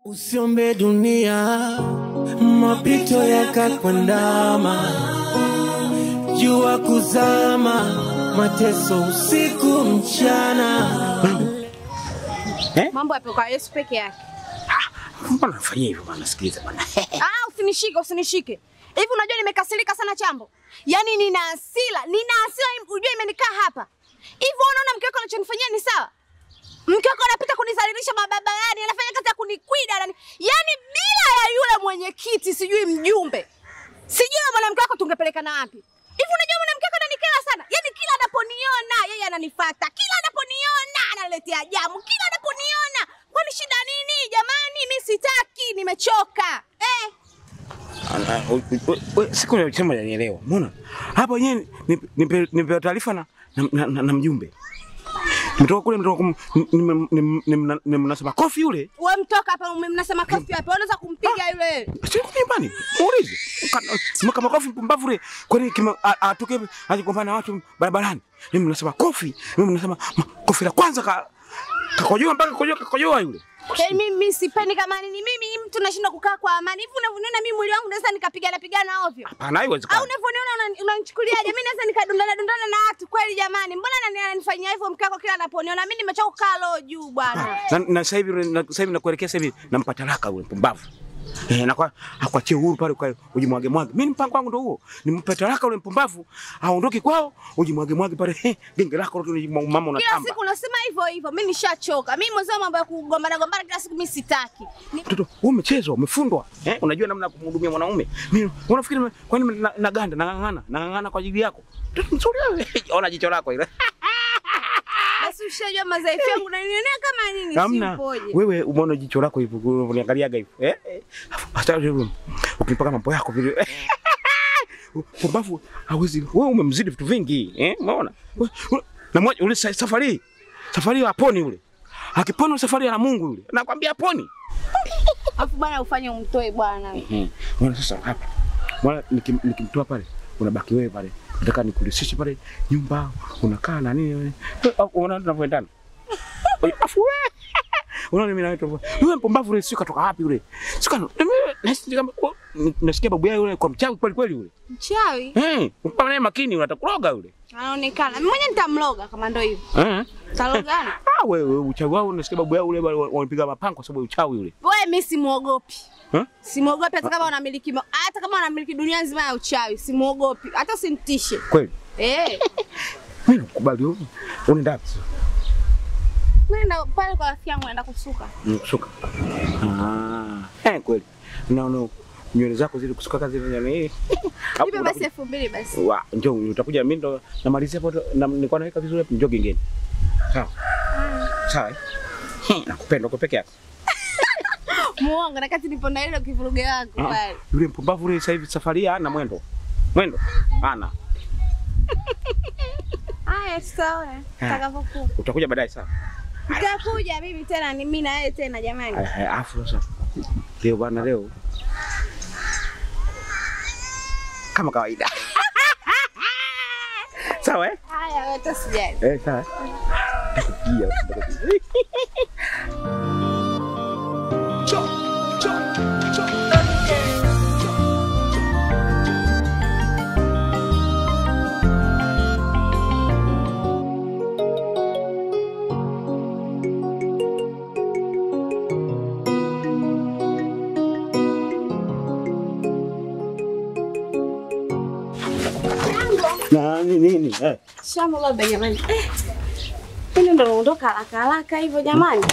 Usiombe dunia mapito yakakwandama, jua kuzama, mateso usiku mchana. Mambo yapo kwa Yesu peke yake. Mbona unafanya hivyo bwana? Sikiliza bwana. Usinishike. Hivi unajua nimekasirika sana Chambo. Yaani nina hasira unajua imenikaa hapa. Hivi unaona mke wako anachonifanyia ni sawa? Mke wako anapita kunizalilisha mababarani, anafanya kazi ya kunikwida, yaani bila ya yule mwenyekiti sijui mjumbe. Sijui mwanamke wako tungepelekana wapi. Hivi unajua mwanamke wako ananikera sana. Yaani kila anaponiona yeye ananifuata. Kila anaponiona analetea jamu. Kila anaponiona. Kwani shida nini jamani? Mimi sitaki, nimechoka. Siku ya chama nielewa. Umeona? Hapa yenyewe nipe taarifa na mjumbe. Mtoka kule mnasema kofi yule. Wewe mtoka hapa mnasema kofi hapa. Unaweza kumpiga yule. Sio nyumbani. Muulize. Kama kofi mpumbavu yule. Kwani atoke ajikombana na watu barabarani. Mimi mnasema kofi. Mimi mnasema kofi la kwanza kakojoa mpaka kakojoa yule. Mimi sipendi kama nini. Mimi mtu nashinda kukaa kwa amani. Hivi unavuniona mimi mwili wangu naweza nikapigana ovyo. Hapana, haiwezekani. Au unavuniona unanichukuliaje? Mimi naweza nikadundana na watu kweli jamani. Mbona ananifanyia hivyo mke wako kila anaponiona? Mimi nimechoka kukaa leo juu bwana. Na sasa hivi nakuelekea sasa hivi nampa talaka yule mpumbavu. Na akuachie uhuru pale kwa ujimwage. Mimi mpango wangu ndio huo. Nimpe talaka yule mpumbavu, aondoke kwao, ujimwage pale. Genge lako mama unatamba. Kila siku unasema hivyo. Mimi nishachoka. Mimi mwanzo mambo ya kugombana kila siku mimi sitaki. Mtoto, wewe umechezwa, umefundwa. Unajua namna ya kumhudumia mwanaume. Mimi unafikiri kwani naganda, nangangana kwa ajili yako? Mtoto mzuri wewe. Ona jicho lako ile. Basi ushajua madhaifu yangu na nionea kama nini simpoje. Wewe umeona jicho lako hivyo uniangaliaga hivyo. Hata wewe ukipaka mambo yako vile. Pumbavu hawezi. Wewe umemzidi vitu vingi, umeona? Na mmoja ule safari haponi yule. Akipona safari ya Mungu yule. Nakwambia haponi. Afu bwana ufanye umtoe bwana. Bwana sasa hapa. Bwana nikimtoa pale unabaki wewe pale. Nataka nikulisishe pale nyumba, unakaa na nini? Unaona tunavyoendana. Afu wewe. Unaona mimi na wewe. Wewe mpumbavu yule sio katoka wapi yule? Sio nasikia babu yake yule kwa mchawi kweli yule. Mchawi? Upa naye makini unatakuloga yule. Anaonekana. Mimi mwenyewe nitamloga kama ndio hivyo. Talogana? Wewe uchawi wao unasikia babu yao yule wanipiga mapanga kwa sababu uchawi yule. Wewe mimi simuogopi. Simuogopi hata kama unamiliki dunia nzima ya uchawi, simuogopi. Hata usinitishe. Kweli? Mimi nakubali wewe. Unaenda wapi? Nenda pale kwa rafiki yangu naenda kusuka. Kusuka. Kweli. Naona nywele zako zile kusuka kazi vile Nipe basi 2000 basi. Njoo utakuja mimi ndo namalizia hapo nilikuwa naweka vizuri hapo njoo gengeni. Sawa. Sawa. Nakupenda uko peke yako. Muongo na kati nipo na ile kivuruge wako pale. Yule mpumbavu yule sasa hivi safari ana mwendo. Ana. Haya sawa. Utakapokuwa. Utakuja baadaye sawa. Nitakuja mimi tena mimi na yeye tena jamani. Afu sasa. Leo bwana leo. Kama kawaida. Sawa Haya wewe tasijali. Sawa. Nini? Shamba labda jamani. Mimi ndo naondoka haraka hivyo jamani.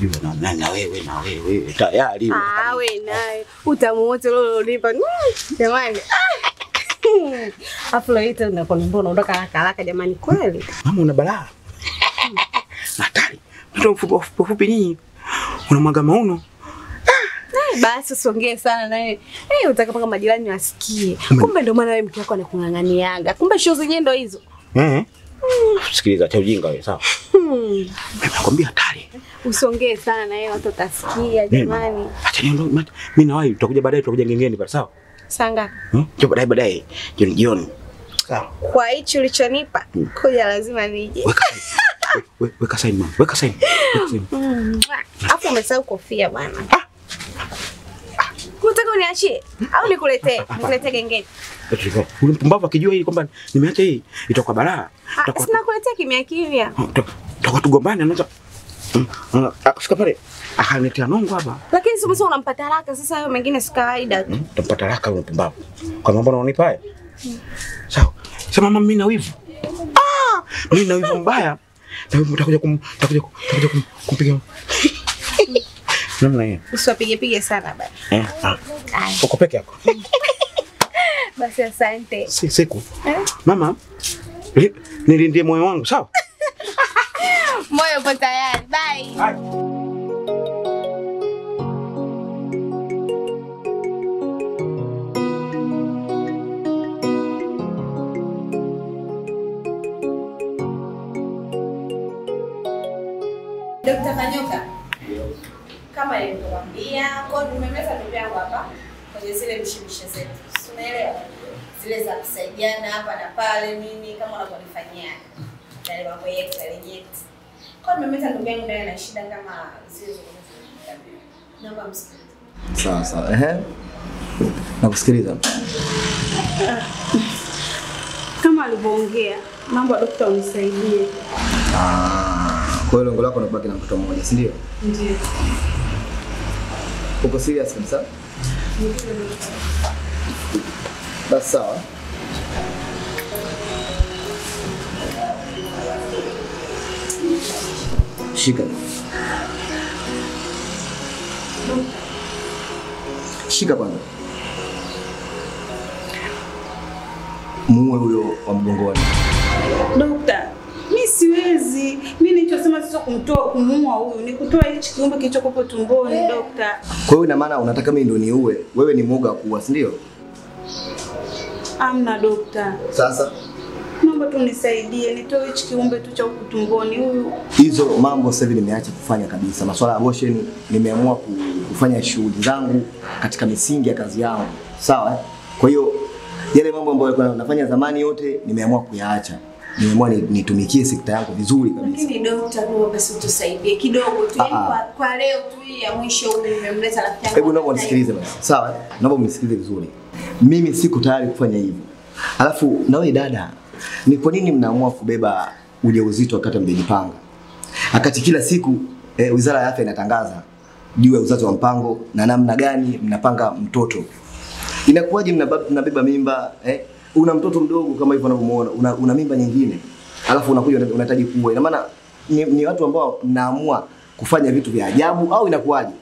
Unajua na wewe tayari. Wewe naye utamuote lolo lipa. Jamani. Afu leo mbona unaondoka haraka jamani kweli? Mama una balaa. Hatari. Mtoto fupi nini? Unamwaga mauno. Basi usongee sana naye. Utakapaka majirani wasikie. Kumbe ndio maana wewe mke wako anakunang'aniaga. Kumbe show zenyewe ndio hizo. Sikiliza cha ujinga wewe sawa. Mimi nakwambia hatari. Usongee sana na yeye watu watasikia jamani. Acha mimi na wewe tutakuja baadaye tutakuja gengeni pale sawa? Sanga. Njoo baadaye. Jioni. Sawa. Kwa hicho ulichonipa, kuja lazima nije. Weka saini mama. Weka saini. Hapo umesahau kofia bwana. Unataka uniachie au nikuletee? Nikuletee gengeni. Ule mpumbavu akijua hii kwamba nimeacha hii itakuwa balaa. Sina kuletea kimya kimya. Tutakuwa tugombane anaanza. Akafika pale akaniletea nongo hapa. Lakini si msao unampata haraka sasa hayo mengine si kawaida tu. Utampata haraka ule mpumbavu. Kwa mambo unaonipa haya. Sawa. Sema mama mimi na wivu. Mimi na wivu mbaya. Na wivu utakuja kumpiga. Namna hiyo. Usiwapige sana baba. Uko peke yako. Basi asante. Siku. Mama, nilindie moyo wangu, sawa? Moyo upo tayari. Bye. Dr. Kanyoka. Kama nilivyokuambia, kwa nimemleta ndugu yangu hapa kwenye zile mishimishe zetu. Unaelewa? Zile za kusaidiana hapa na pale nini kama unavyonifanyia. Yale mambo yetu yale. Kwa nimemleta ndugu yangu naye ana shida kama zile zote. Naomba msikilize. Sawa. Nakusikiliza. Kama alivyoongea, naomba daktari unisaidie. Kwa hiyo lengo lako ni kubaki na mtoto mmoja, si ndio? Ndio. Uko serious kabisa? Basi sawa. Shika kwanza. Muue huyo wa mgongoni. Dokta, mimi siwezi. Mimi nilichosema sio kumuua huyu, ni kutoa hichi kiumbe kilichokuwa tumboni, dokta. Kwa hiyo ina maana unataka mimi ndo niue? Wewe ni mwoga kuua, si ndio? Amna dokta. Sasa naomba tu nisaidie, nitoe hichi kiumbe tu cha tumboni huyu. Hizo mambo sasa hivi nimeacha kufanya kabisa. Masuala ya abortion nimeamua kufanya shughuli zangu katika misingi ya kazi yangu. Sawa? Kwa hiyo yale mambo ambayo nilikuwa nafanya zamani yote nimeamua kuyaacha. Nimeamua nitumikie sekta yangu vizuri kabisa. Lakini dokta, kwa basi utusaidie kidogo tu. Kwa leo tu ya mwisho huyu nimemleta rafiki yangu. Hebu naomba unisikilize basi. Sawa? Naomba unisikilize vizuri. Mimi siko tayari kufanya hivyo. Alafu na wewe dada, ni kwa nini mnaamua kubeba ujauzito wakati mmejipanga? Wakati kila siku Wizara ya Afya inatangaza juu ya uzazi wa mpango na namna gani mnapanga mtoto. Inakuwaje mnabeba mimba una mtoto mdogo kama hivyo unavyomuona, una mimba nyingine. Alafu unakuja unahitaji kuoa. Ina maana ni watu ambao mnaamua kufanya vitu vya ajabu au inakuwaje?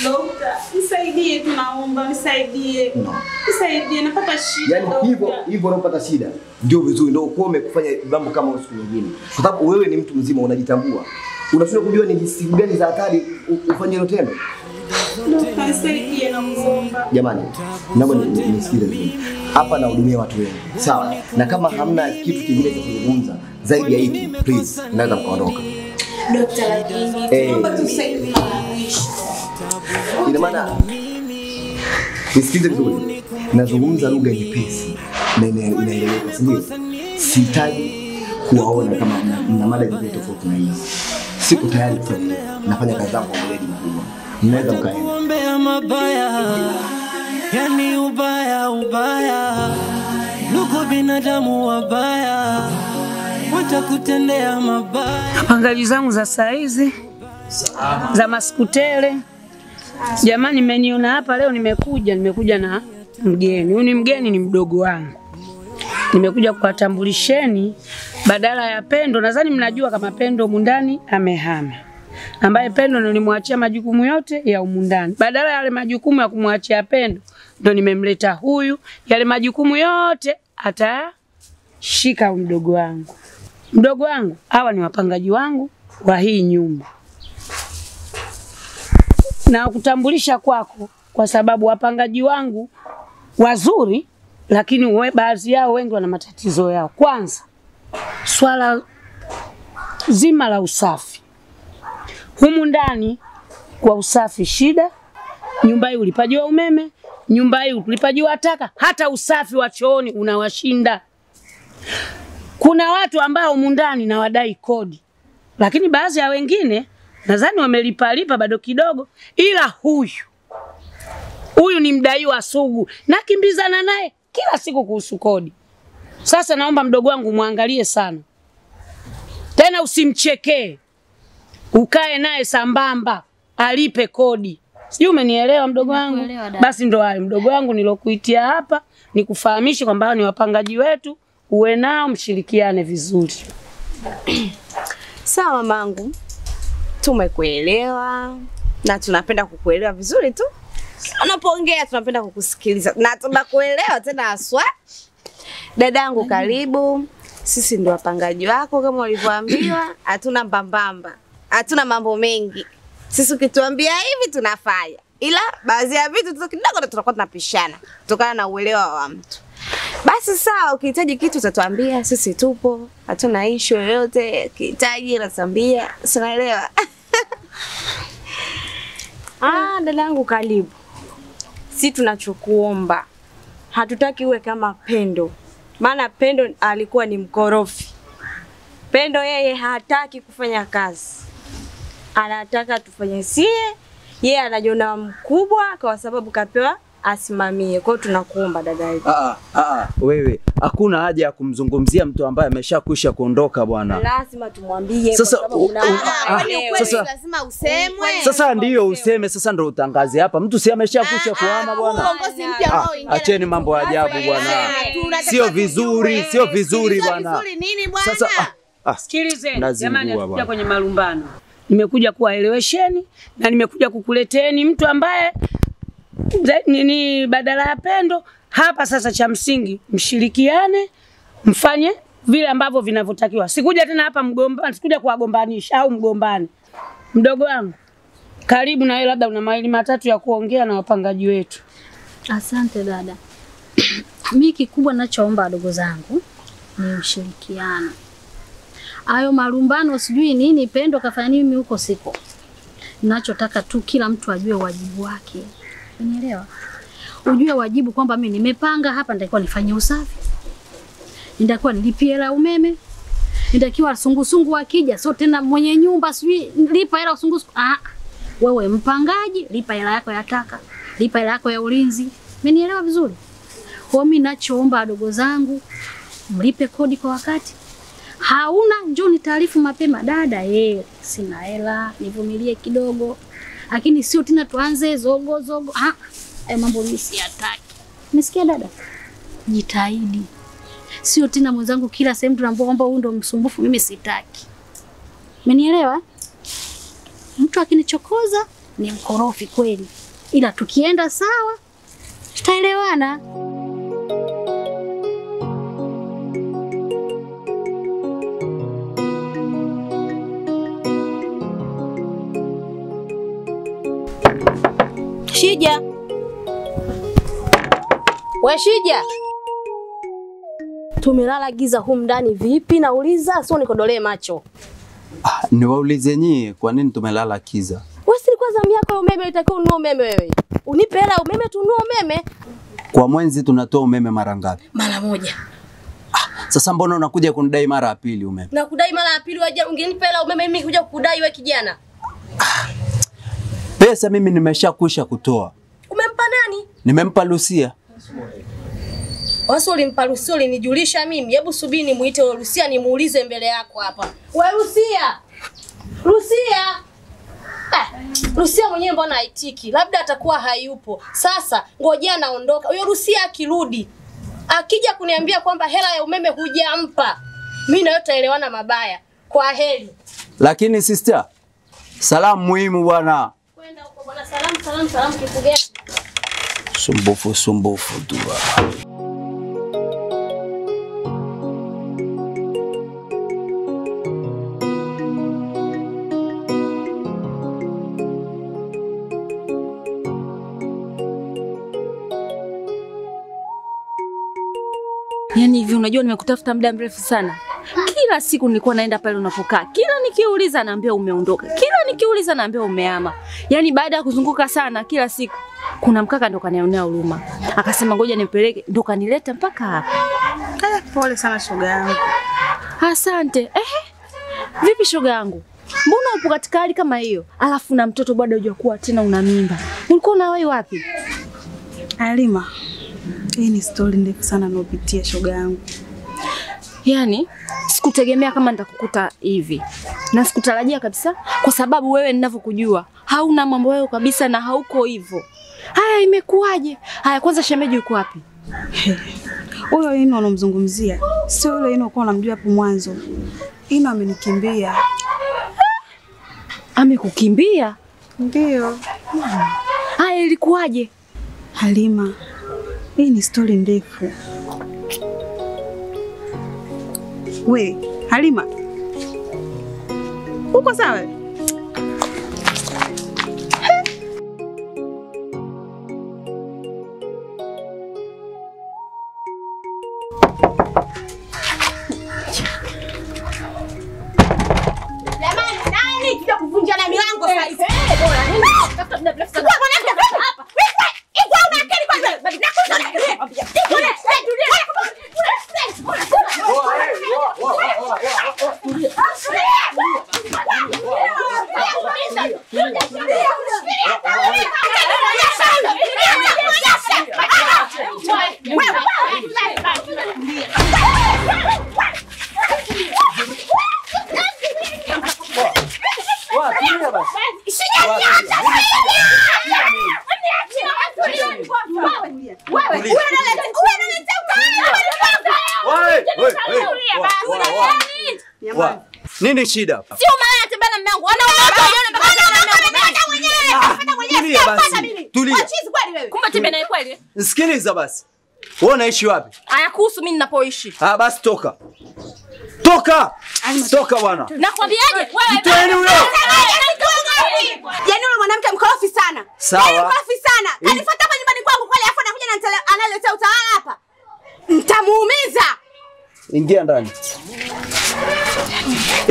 Dokta, nisaidie tu naomba, nisaidie. No. Nisaidie, napata shida. Yaani hivyo unapata shida. Ndio vizuri, ndio ukome kufanya mambo kama siku nyingine. Kwa sababu wewe ni mtu mzima unajitambua. Unashindwa kujua ni jinsi gani za hatari ufanye hilo tendo. Dokta, nisaidie na kuomba. Jamani, naomba nisikilize vizuri. Hapa nahudumia watu wengi. Sawa? Na kama hamna kitu kingine cha kuzungumza zaidi ya hiki, please, naweza kuondoka. Dokta, lakini naomba tusaidie na mwisho. Ina maana nisikilize vizuri. Nazungumza lugha nyepesi na inaeleweka, si ndio? Sihitaji kuwaona kama mna mada nyingine tofauti na hizi. Siko tayari kufanya. Nafanya kazi zangu kwa weledi mkubwa. Mnaweza mkaenda. Mabaya, yani ubaya. Nuko binadamu wabaya, watakutendea mabaya. Angali zangu za saizi za maskutele. Jamani, mmeniona hapa leo, nimekuja na mgeni. Huyu ni mgeni, ni mdogo wangu. Nimekuja kuwatambulisheni badala ya Pendo. Nadhani mnajua kama Pendo mundani amehama. Ambaye Pendo nilimwachia majukumu yote ya umundani. Badala ya yale majukumu ya kumwachia Pendo, ndo nimemleta huyu. Yale majukumu yote atashika mdogo wangu. Mdogo wangu, hawa ni wapangaji wangu wa hii nyumba. Na kutambulisha kwako kwa sababu wapangaji wangu wazuri, lakini baadhi yao wengi wana matatizo yao. Kwanza, swala zima la usafi. Humu ndani kwa usafi shida. Nyumba hii ulipaji wa umeme, nyumba hii ulipaji wa taka, hata usafi wa chooni unawashinda. Kuna watu ambao humu ndani na wadai kodi, lakini baadhi ya wengine nadhani wamelipa bado kidogo, ila huyu ni mdaiwa sugu, nakimbizana naye kila siku kuhusu kodi. Sasa naomba mdogo wangu muangalie sana, tena usimchekee, ukae naye sambamba, alipe kodi. Sijui umenielewa mdogo wangu? Basi ndo hayo mdogo wangu nilokuitia hapa, nikufahamishe kwamba ni wapangaji wetu, uwe nao mshirikiane vizuri. Sawa mamangu, tumekuelewa na tunapenda kukuelewa vizuri tu. Unapoongea tunapenda kukusikiliza na tunakuelewa tena haswa. Dadangu karibu, sisi ndio wapangaji wako kama ulivyoambiwa, hatuna mbambamba, hatuna mambo mengi. Sisi ukituambia hivi tunafanya. Ila baadhi ya vitu tu kidogo tutakuwa tunapishana kutokana na uelewa wa mtu. Basi sawa, ukihitaji kitu utatuambia, sisi tupo, hatuna issue yoyote, ukihitaji unatuambia, unaelewa? Dadangu karibu. Si tunachokuomba, hatutaki uwe kama Pendo. Maana Pendo alikuwa ni mkorofi. Pendo yeye hataki kufanya kazi. Anataka tufanye sie, yeye anajiona mkubwa kwa sababu kapewa asimamie. Kwa hiyo tunakuomba dada yetu. Wewe, hakuna haja ya kumzungumzia mtu ambaye ameshakwisha kuondoka bwana. Lazima tumwambie sasa, kwa sababu sasa lazima usemwe. Sasa ndio useme, sasa ndio utangaze hapa. Mtu si ameshakwisha kuhama bwana. Uongozi mpya wao ingia. Acheni mambo ya ajabu bwana. Sio vizuri, sio vizuri bwana. Vizuri nini bwana? Sasa sikilizeni jamani, hatuja kwenye malumbano. Nimekuja kuwaelewesheni na nimekuja kukuleteni mtu ambaye ni badala ya Pendo hapa. Sasa cha msingi mshirikiane, mfanye vile ambavyo vinavyotakiwa. Sikuja tena hapa mgombani, sikuja kuwagombanisha au mgombani. Mdogo wangu karibu, na wewe labda una maili matatu ya kuongea na wapangaji wetu. Asante dada. Mimi kikubwa ninachoomba wadogo zangu ni ushirikiano. Hayo malumbano sijui nini Pendo kafanya nini, mimi huko siko. Ninachotaka tu kila mtu ajue wajibu wake. Unielewa? Ujue wajibu kwamba mimi nimepanga hapa, nitakuwa nifanye usafi, nitakuwa nilipie hela umeme, nitakiwa sungusungu akija so tena mwenye nyumba sijui lipa hela sungusungu. Wewe mpangaji, lipa hela yako ya taka, lipa hela yako ya ulinzi. Umenielewa vizuri? Kwa mimi ninachoomba wadogo zangu, mlipe kodi kwa wakati. Hauna njoo ni taarifu mapema, dada sina hela, nivumilie kidogo. Lakini sio tena tuanze zogo. Mambo mimi siyataki. Umesikia dada? Jitahidi. Sio tena mwenzangu kila sehemu tunaambiwa kwamba huyu ndo msumbufu, mimi sitaki. Umenielewa? Mtu akinichokoza ni mkorofi kweli. Ila tukienda sawa, tutaelewana. Shija. We Shija. Tumelala giza humu ndani vipi nauliza, sio nikodolee macho. Niwaulize nyie kwa nini tumelala kiza? Wewe si kwanza miaka ya umeme itakiwa ununue umeme wewe. Unipe hela umeme tununue umeme. Kwa mwezi tunatoa umeme mara ngapi? Mara moja. Sasa mbona unakuja kunidai mara ya pili umeme? Na kudai mara ya pili waje ungenipa hela umeme mimi kuja kukudai wewe kijana. Pesa mimi nimeshakwisha kutoa. Umempa nani? Nimempa Lucia. Waso ulimpa Lucia ulinijulisha mimi. Hebu subiri nimuite Lucia nimuulize mbele yako hapa. Wewe Lucia. Lucia. Lucia mwenyewe mbona haitiki? Labda atakuwa hayupo. Sasa ngojea naondoka. Huyo Lucia akirudi, akija kuniambia kwamba hela ya umeme hujampa, mimi na wewe tutaelewana mabaya. Kwa heri. Lakini sister, salamu muhimu bwana. Kwenda huko bwana, salamu kitu gani? Sumbufu tu. Yaani hivi unajua nimekutafuta muda mrefu sana. Kila siku nilikuwa naenda pale unapokaa. Kila nikiuliza naambia umeondoka. Kila nikiuliza naambia umehama. Yaani baada ya kuzunguka sana kila siku, kuna mkaka ndo kanionea huruma. Akasema ngoja nipeleke, ndo kanileta mpaka hapa. Pole sana shoga yangu. Asante. Vipi shoga yangu? Mbona upo katika hali kama hiyo? Alafu na mtoto bado hujakuwa tena una mimba. Ulikuwa unawahi wapi? Halima, hii ni story ndefu sana naopitia shoga yangu. Yaani sikutegemea kama nitakukuta hivi. Na sikutarajia kabisa kwa sababu wewe ninavyokujua hauna mambo wewe kabisa na hauko hivyo. Haya imekuwaje? Haya kwanza shemeji yuko wapi? Huyo Ino anamzungumzia. Sio yule Ino uko unamjua hapo mwanzo. Ino amenikimbia. Amekukimbia? Ndio. Haya ilikuwaje? Halima, hii ni story ndefu. We, Halima. Uko sawa? Jamani, nani kija kuvunja na milango sasa hivi? Bora nini? Tafuta muda mrefu sana. Hapa. Hivi una akili kwanza? Nini shida? Sio maana tembea na mume wangu. Tulia basi. Tulia. Chizi kweli wewe. Kumbe tembea naye kweli? Sikiliza basi. Wewe unaishi wapi? Hayakuhusu mimi ninapoishi. Basi toka. Toka! Toka bwana. Nakwambiaje? Wewe Mtoeni huyo. Yaani yule mwanamke mkorofi sana. Sawa. Yaani mkorofi sana. Kanifuata hapa nyumbani kwangu kweli afa anakuja na analetea utawala hapa. Nitamuumiza. Ingia ndani.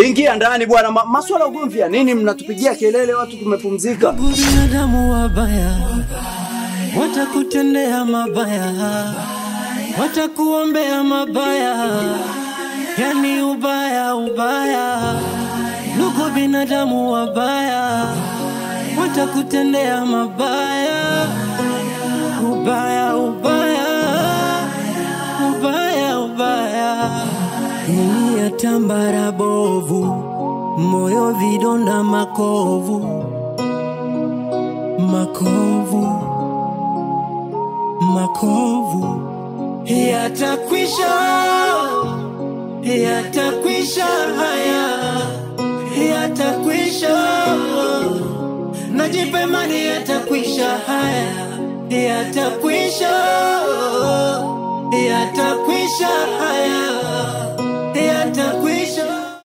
Ingia ndani bwana. Maswala ugomvi ya nini mnatupigia kelele watu tumepumzika? Binadamu wabaya watakutendea mabaya, watakuombea mabaya, yani ubaya ubaya. Ndugu binadamu wabaya watakutendea mabaya, ubaya ubaya, ubaya ubaya. Dunia tambara bovu, moyo vidonda makovu, makovu, makovu. Yatakwisha, yatakwisha haya, yatakwisha. Najipe imani yatakwisha haya, yatakwisha.